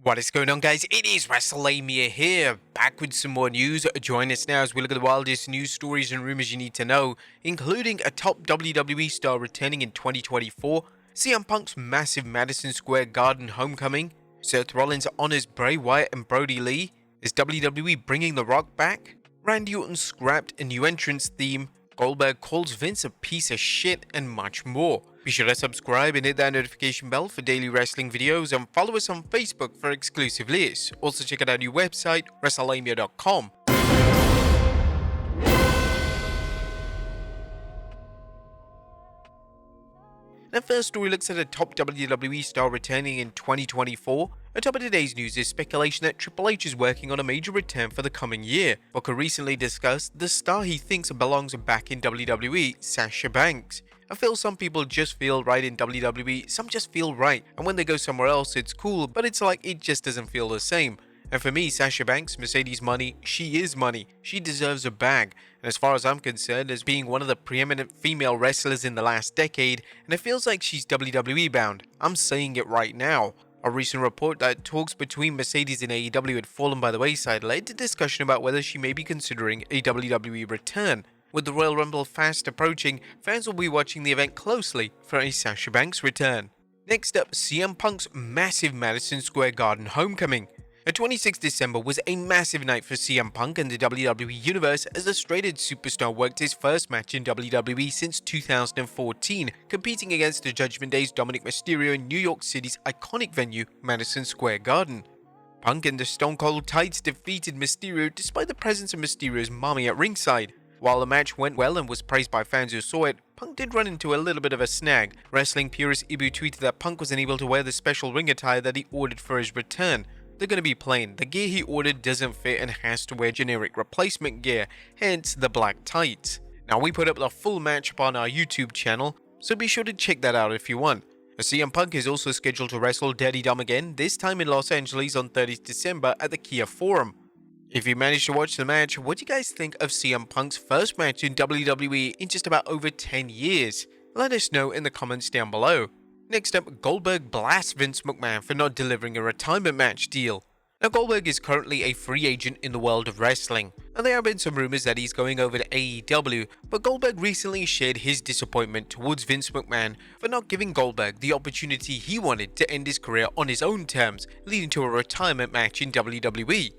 What is going on, guys? It is Wrestlelamia here, back with some more news. Join us now as we look at the wildest news stories and rumors you need to know, including a top WWE star returning in 2024, CM Punk's massive Madison Square Garden homecoming, Seth Rollins honors Bray, Wyatt and Brodie Lee, is WWE bringing The Rock back, Randy Orton scrapped a new entrance theme, Goldberg calls Vince a piece of shit, and much more. Be sure to subscribe and hit that notification bell for daily wrestling videos and follow us on Facebook for exclusive lists. Also check out our new website, Wrestlelamia.com. The first story looks at a top WWE star returning in 2024. On top of today's news is speculation that Triple H is working on a major return for the coming year. Booker recently discussed the star he thinks belongs back in WWE, Sasha Banks. I feel some people just feel right in WWE, some just feel right, and when they go somewhere else it's cool, but it's like it just doesn't feel the same. And for me, Sasha Banks, Mercedes money, she is money. She deserves a bag. And as far as I'm concerned, as being one of the preeminent female wrestlers in the last decade, and it feels like she's WWE bound. I'm saying it right now. A recent report that talks between Mercedes and AEW had fallen by the wayside led to discussion about whether she may be considering a WWE return. With the Royal Rumble fast approaching, fans will be watching the event closely for a Sasha Banks return. Next up, CM Punk's massive Madison Square Garden homecoming. The 26th December was a massive night for CM Punk and the WWE Universe as the straight-edge superstar worked his first match in WWE since 2014, competing against the Judgment Day's Dominic Mysterio in New York City's iconic venue, Madison Square Garden. Punk and the Stone Cold Tights defeated Mysterio despite the presence of Mysterio's mommy at ringside. While the match went well and was praised by fans who saw it, Punk did run into a little bit of a snag. Wrestling purist Ibu tweeted that Punk was unable to wear the special ring attire that he ordered for his return. They're going to be plain. The gear he ordered doesn't fit and has to wear generic replacement gear, hence the black tights. Now we put up the full match up on our YouTube channel, so be sure to check that out if you want. CM Punk is also scheduled to wrestle Dirty Dom again, this time in Los Angeles on 30th December at the Kia Forum. If you managed to watch the match, what do you guys think of CM Punk's first match in WWE in just about over 10 years? Let us know in the comments down below. Next up, Goldberg blasts Vince McMahon for not delivering a retirement match deal. Now, Goldberg is currently a free agent in the world of wrestling, and there have been some rumors that he's going over to AEW, but Goldberg recently shared his disappointment towards Vince McMahon for not giving Goldberg the opportunity he wanted to end his career on his own terms, leading to a retirement match in WWE.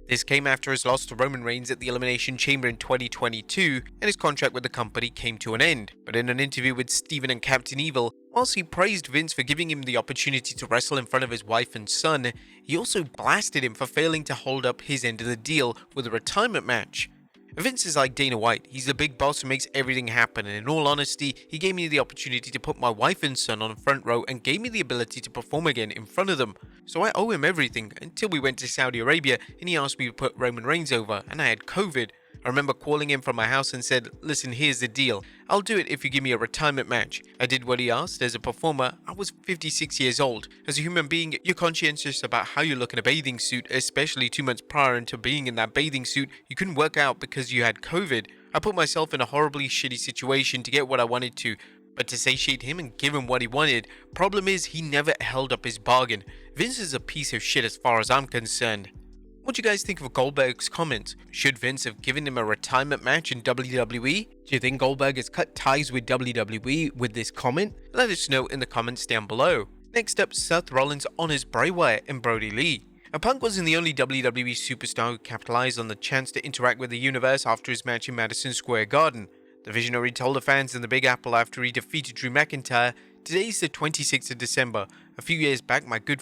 This came after his loss to Roman Reigns at the Elimination Chamber in 2022, and his contract with the company came to an end. But in an interview with Steven and Captain Evil, whilst he praised Vince for giving him the opportunity to wrestle in front of his wife and son, he also blasted him for failing to hold up his end of the deal with a retirement match. Vince is like Dana White, he's the big boss who makes everything happen, and in all honesty, he gave me the opportunity to put my wife and son on the front row and gave me the ability to perform again in front of them. So I owe him everything, until we went to Saudi Arabia and he asked me to put Roman Reigns over, and I had COVID. I remember calling him from my house and said, listen, here's the deal. I'll do it if you give me a retirement match. I did what he asked. As a performer, I was 56 years old. As a human being, you're conscientious about how you look in a bathing suit, especially 2 months prior into being in that bathing suit. You couldn't work out because you had COVID. I put myself in a horribly shitty situation to get what I wanted to. But to satiate him and give him what he wanted, problem is he never held up his bargain. Vince is a piece of shit as far as I'm concerned. What do you guys think of Goldberg's comments? Should Vince have given him a retirement match in WWE? Do you think Goldberg has cut ties with WWE with this comment? Let us know in the comments down below. Next up, Seth Rollins honors Bray Wyatt and Brodie Lee. Punk wasn't the only WWE superstar who capitalized on the chance to interact with the universe after his match in Madison Square Garden. The Visionary told the fans in the Big Apple after he defeated Drew McIntyre, "Today's the 26th of December. A few years back, our good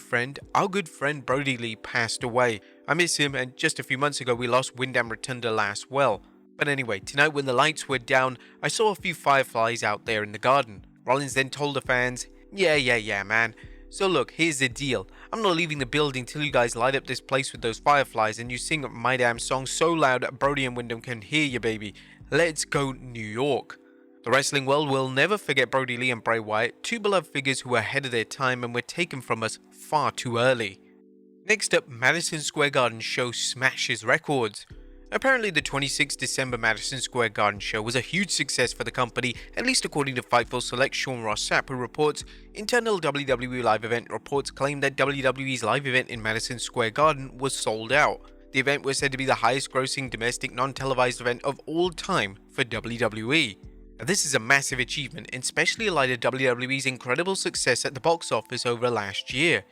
friend Brodie Lee passed away. I miss him, and just a few months ago we lost Wyndham Rotunda last well. But anyway, tonight when the lights were down, I saw a few fireflies out there in the garden." Rollins then told the fans, yeah, man. So look, here's the deal. I'm not leaving the building till you guys light up this place with those fireflies and you sing My Damn Song so loud Brodie and Wyndham can hear you, baby. Let's go New York. The wrestling world will never forget Brodie Lee and Bray Wyatt, two beloved figures who were ahead of their time and were taken from us far too early. Next up, Madison Square Garden show smashes records. Apparently, the 26 December Madison Square Garden show was a huge success for the company, at least according to Fightful Select Sean Ross Sapp, who reports internal WWE live event reports claim that WWE's live event in Madison Square Garden was sold out. The event was said to be the highest grossing domestic non-televised event of all time for WWE. Now, this is a massive achievement, especially in light of WWE's incredible success at the box office over last year.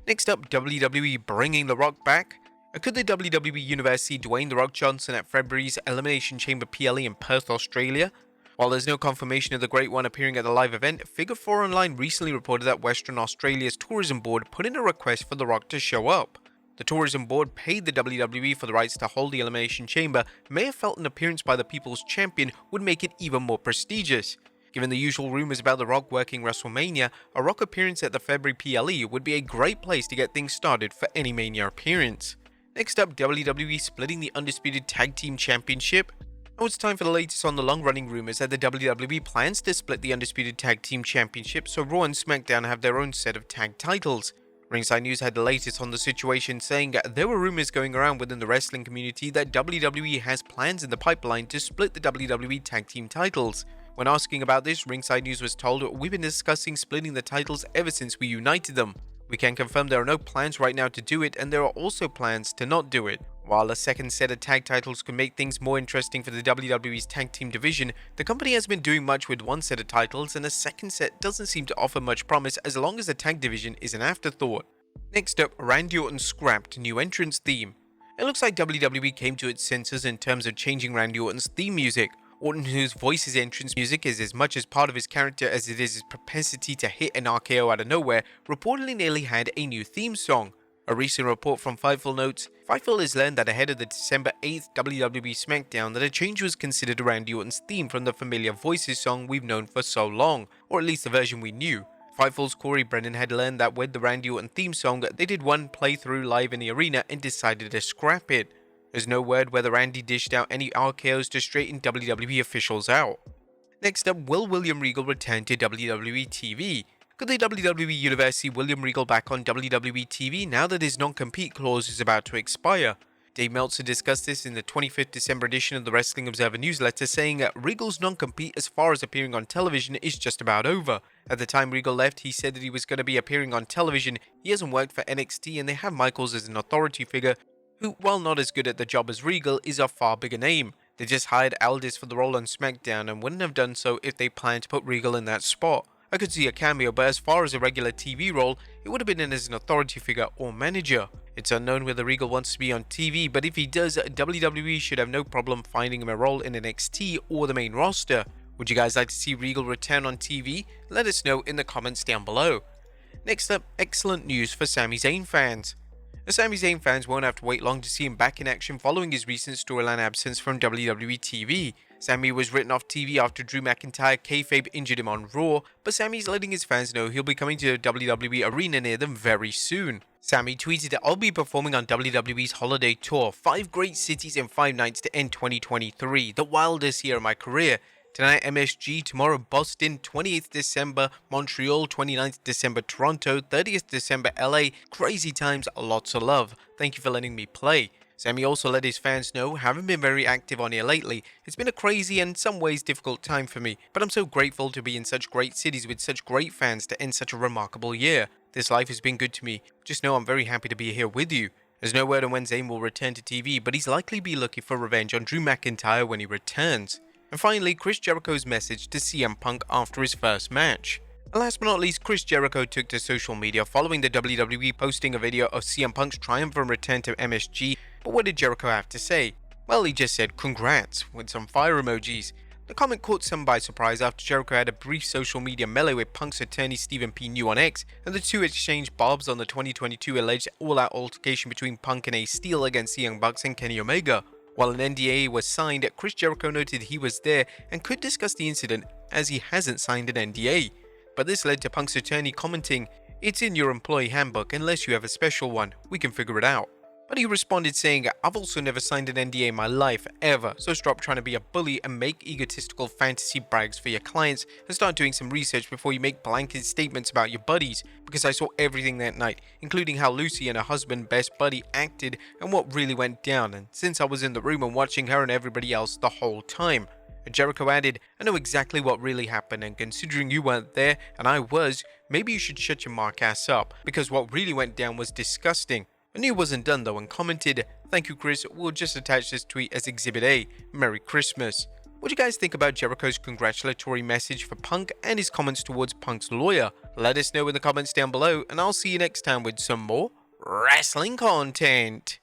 Next up, WWE bringing The Rock back. Could the WWE Universe see Dwayne The Rock Johnson at February's Elimination Chamber PLE in Perth, Australia? While there's no confirmation of the Great One appearing at the live event, Figure 4 Online recently reported that Western Australia's tourism board put in a request for The Rock to show up. The tourism board paid the WWE for the rights to hold the Elimination Chamber, and may have felt an appearance by the People's Champion would make it even more prestigious. Given the usual rumors about The Rock working WrestleMania, a Rock appearance at the February PLE would be a great place to get things started for any Mania appearance. Next up, WWE splitting the Undisputed Tag Team Championship. Now it's time for the latest on the long-running rumors that the WWE plans to split the Undisputed Tag Team Championship so Raw and SmackDown have their own set of tag titles. Ringside News had the latest on the situation, saying there were rumors going around within the wrestling community that WWE has plans in the pipeline to split the WWE Tag Team titles. When asking about this, Ringside News was told, "We've been discussing splitting the titles ever since we united them. We can confirm there are no plans right now to do it, and there are also plans to not do it." While a second set of tag titles could make things more interesting for the WWE's tag team division, the company has been doing much with one set of titles, and a second set doesn't seem to offer much promise as long as the tag division is an afterthought. Next up, Randy Orton scrapped new entrance theme. It looks like WWE came to its senses in terms of changing Randy Orton's theme music. Orton, whose voice's entrance music is as much as part of his character as it is his propensity to hit an RKO out of nowhere, reportedly nearly had a new theme song. A recent report from Fightful notes, Fightful has learned that ahead of the December 8th WWE SmackDown that a change was considered to Randy Orton's theme from the familiar Voices song we've known for so long, or at least the version we knew. Fightful's Corey Brennan had learned that with the Randy Orton theme song, they did one playthrough live in the arena and decided to scrap it. There's no word whether Randy dished out any RKOs to straighten WWE officials out. Next up, will William Regal return to WWE TV? Could the WWE Universe see William Regal back on WWE TV now that his non-compete clause is about to expire? Dave Meltzer discussed this in the 25th December edition of the Wrestling Observer newsletter, saying that Regal's non-compete as far as appearing on television is just about over. At the time Regal left, he said that he was going to be appearing on television. He hasn't worked for NXT, and they have Michaels as an authority figure, who, while not as good at the job as Regal, is a far bigger name. They just hired Aldis for the role on SmackDown and wouldn't have done so if they planned to put Regal in that spot. I could see a cameo, but as far as a regular TV role, it would have been in as an authority figure or manager. It's unknown whether Regal wants to be on TV, but if he does, WWE should have no problem finding him a role in NXT or the main roster. Would you guys like to see Regal return on TV? Let us know in the comments down below. Next up, excellent news for Sami Zayn fans. The Sami Zayn fans won't have to wait long to see him back in action following his recent storyline absence from WWE TV. Sami was written off TV after Drew McIntyre kayfabe injured him on Raw, but Sami's letting his fans know he'll be coming to a WWE arena near them very soon. Sami tweeted, "I'll be performing on WWE's holiday tour, 5 great cities in 5 nights to end 2023, the wildest year of my career. Tonight MSG, tomorrow Boston, 28th December, Montreal, 29th December, Toronto, 30th December, LA. Crazy times, lots of love. Thank you for letting me play." Sami also let his fans know, "Haven't been very active on here lately. It's been a crazy and in some ways difficult time for me, but I'm so grateful to be in such great cities with such great fans to end such a remarkable year. This life has been good to me. Just know I'm very happy to be here with you." There's no word on when Zayn will return to TV, but he's likely be looking for revenge on Drew McIntyre when he returns. And finally, Chris Jericho's message to CM Punk after his first match. And last but not least, Chris Jericho took to social media following the WWE posting a video of CM Punk's triumphant return to MSG. But what did Jericho have to say? Well, he just said congrats with some fire emojis. The comment caught some by surprise after Jericho had a brief social media melee with Punk's attorney Stephen P. New on X, and the two exchanged barbs on the 2022 alleged all-out altercation between Punk and Ace Steel against the Young Bucks and Kenny Omega. While an NDA was signed, Chris Jericho noted he was there and could discuss the incident as he hasn't signed an NDA. But this led to Punk's attorney commenting, "It's in your employee handbook unless you have a special one. We can figure it out." And he responded saying, "I've also never signed an NDA in my life, ever, so stop trying to be a bully and make egotistical fantasy brags for your clients and start doing some research before you make blanket statements about your buddies, because I saw everything that night, including how Lucy and her husband best buddy acted and what really went down, and since I was in the room and watching her and everybody else the whole time." And Jericho added, "I know exactly what really happened, and considering you weren't there and I was, maybe you should shut your mark ass up, because what really went down was disgusting." And he wasn't done though and commented, "Thank you Chris, we'll just attach this tweet as Exhibit A, Merry Christmas." What do you guys think about Jericho's congratulatory message for Punk and his comments towards Punk's lawyer? Let us know in the comments down below, and I'll see you next time with some more wrestling content.